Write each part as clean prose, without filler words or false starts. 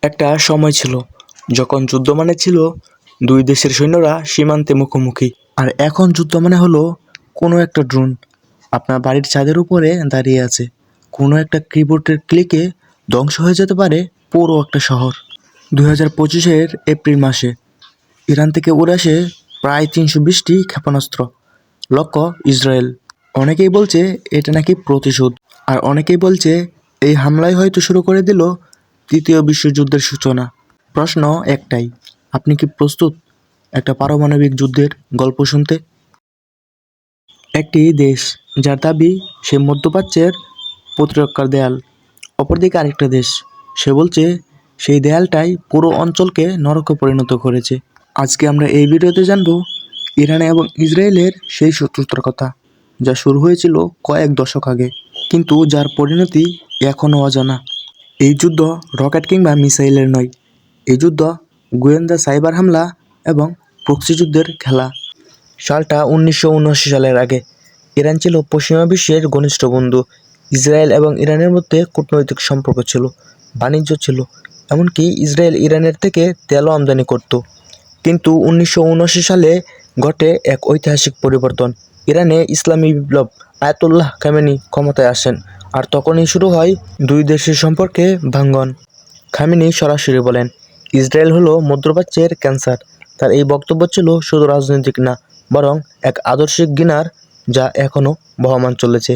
একটা সময় ছিল যখন যুদ্ধ মানে ছিল দুই দেশের সৈন্যরা সীমান্তে মুখোমুখি, আর এখন যুদ্ধ মানে হলো কোনো একটা ড্রোন আপনার বাড়ির ছাদের উপরে দাঁড়িয়ে আছে। কোনো একটা কিবোর্ডের ক্লিকে ধ্বংস হয়ে যেতে পারে পুরো একটা শহর। 2025-এর এপ্রিল মাসে ইরান থেকে উড়ে আসে প্রায় 320টি ক্ষেপণাস্ত্র, লক্ষ্য ইসরায়েল। অনেকেই বলছে এটা নাকি প্রতিশোধ, আর অনেকেই বলছে এই হামলাই হয়তো শুরু করে দিল তৃতীয় বিশ্বযুদ্ধের সূচনা। প্রশ্ন একটাই, আপনি কি প্রস্তুত একটা পারমাণবিক যুদ্ধের গল্প শুনতে? একটি দেশ যার দাবি সে মধ্যপ্রাচ্যের প্রতিরক্ষার দেয়াল, অপরদিকে আরেকটা দেশ সে বলছে সেই দেয়ালটাই পুরো অঞ্চলকে নরকে পরিণত করেছে। আজকে আমরা এই ভিডিওতে জানব ইরান এবং ইসরায়েলের সেই শত্রুতার কথা, যা শুরু হয়েছিল কয়েক দশক আগে, কিন্তু যার পরিণতি এখনও অজানা। এই যুদ্ধ রকেট কিংবা মিসাইলের নয়, এই যুদ্ধ গোয়েন্দা সাইবার হামলা এবং প্রক্সি যুদ্ধের খেলা। সালটা 1979 সালের আগে। ইরান ছিল পশ্চিমা বিশ্বের ঘনিষ্ঠ বন্ধু। ইসরায়েল এবং ইরানের মধ্যে কূটনৈতিক সম্পর্ক ছিল, বাণিজ্য ছিল, এমনকি ইসরায়েল ইরানের থেকে তেলও আমদানি করত। কিন্তু 1979 সালে ঘটে এক ঐতিহাসিক পরিবর্তন। ইরানে ইসলামী বিপ্লব, আয়াতুল্লাহ খামেনি ক্ষমতায় আসেন, আর তখনই শুরু হয় দুই দেশের সম্পর্কে ভাঙ্গন। খামেনি সরাসরি বলেন, ইসরায়েল হলো মধ্যপ্রাচ্যের ক্যান্সার। তার এই বক্তব্য ছিল শুধু রাজনৈতিক না, বরং এক আদর্শিক ঘৃণার, যা এখনও বহমান চলেছে।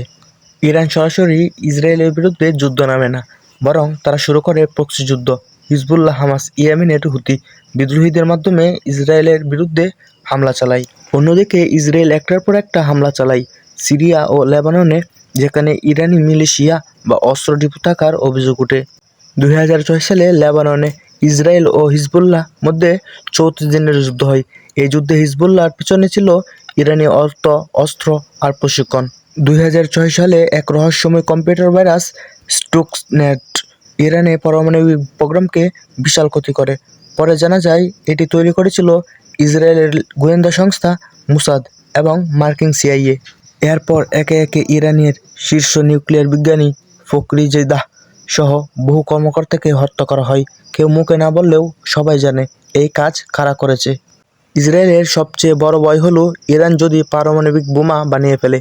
ইরান সরাসরি ইসরায়েলের বিরুদ্ধে যুদ্ধ নামে না, বরং তারা শুরু করে প্রক্সি যুদ্ধ। হিজবুল্লাহ, হামাস, ইয়েমেনের হুতি বিদ্রোহীদের মাধ্যমে ইসরায়েলের বিরুদ্ধে হামলা চালায়। অন্যদিকে ইসরায়েল একটার পর একটা হামলা চালায় সিরিয়া ও লেবাননে, যেখানে ইরানি মিলিশিয়া বা অস্ত্র ডিপো থাকার অভিযোগ ওঠে। 2006 সালে লেবাননে ইসরায়েল ও হিজবুল্লাহ মধ্যে 34 দিনের যুদ্ধ হয়। এই যুদ্ধে হিজবুল্লাহর পিছনে ছিল ইরানি অর্থ, অস্ত্র আর প্রশিক্ষণ। 2006 সালে এক রহস্যময় কম্পিউটার ভাইরাস স্টুক্সনেট ইরানের পারমাণবিক প্রোগ্রামকে বিশাল ক্ষতি করে। পরে জানা যায় এটি তৈরি করেছিল ইসরায়েলের গোয়েন্দা সংস্থা মুসাদ এবং মার্কিন সিআইএ। এরপর একে একে ইরানের শীর্ষ নিউক্লিয়ার বিজ্ঞানী ফখরি জেদাহ সহ বহু কর্মকর্তাকে হত্যা করা হয়। কেউ মুখে না বললেও সবাই জানে এই কাজ কারা করেছে। ইসরায়েলের সবচেয়ে বড় ভয় হলো ইরান যদি পারমাণবিক বোমা বানিয়ে ফেলে।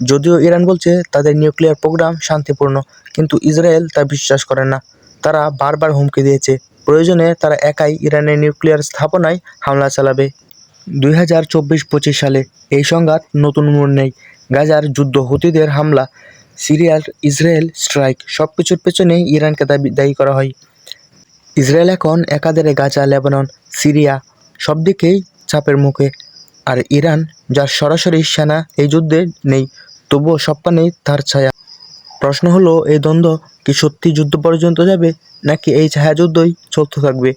যদিও ইরান বলছে তাদের নিউক্লিয়ার প্রোগ্রাম শান্তিপূর্ণ, কিন্তু ইসরায়েল তা বিশ্বাস করে না। তারা বারবার হুমকি দিয়েছে প্রয়োজনে তারা একাই ইরানের নিউক্লিয়ার স্থাপনায় হামলা চালাবে। 2024-25 সালে এই সংঘাত নতুন মোড় নেয়। গাজার যুদ্ধ, হুতিদের হামলা, সিরিয়ার ইসরায়েল স্ট্রাইক, সবকিছুর পেছনেই ইরানকে দায়ী করা হয়। ইসরায়েল এখন একাধারে গাজা, লেবানন, সিরিয়া সব দিকেই চাপের মুখে, আর ইরান, যার সরাসরি সেনা এই যুদ্ধে নেই, তবুও সবখানেই তার ছায়া। প্রশ্ন হলো, এই দ্বন্দ্ব কি সত্যি যুদ্ধ পর্যন্ত যাবে, নাকি এই ছায়াযুদ্ধই চলতে থাকবে?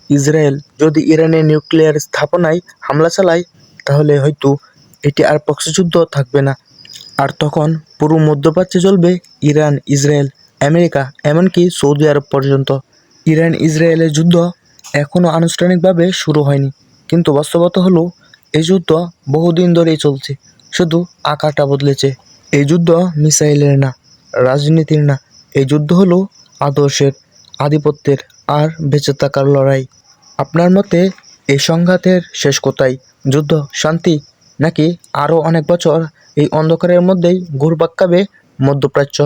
ইসরায়েল যদি ইরানের নিউক্লিয়ার স্থাপনায় হামলা চালায়, তাহলে হয়তো এটি আর প্রক্সি যুদ্ধ থাকবে না, আর তখন পুরো মধ্যপ্রাচ্যে চলবে ইরান, ইসরায়েল, আমেরিকা, এমনকি সৌদি আরব পর্যন্ত। ইরান ইসরায়েলের যুদ্ধ এখনও আনুষ্ঠানিকভাবে শুরু হয়নি, কিন্তু বাস্তবতা হলো এই যুদ্ধ বহুদিন ধরেই চলছে, শুধু আকারটা বদলেছে। এই যুদ্ধ মিসাইলের না, রাজনীতির না, এই যুদ্ধ হলো আদর্শের, আধিপত্যের আর বেঁচে থাকার লড়াই। আপনার মতে এই সংঘাতের শেষ কোথায়? যুদ্ধ, শান্তি, নাকি আরও অনেক বছর এই অন্ধকারের মধ্যেই ঘুরপাক খাবে মধ্যপ্রাচ্য?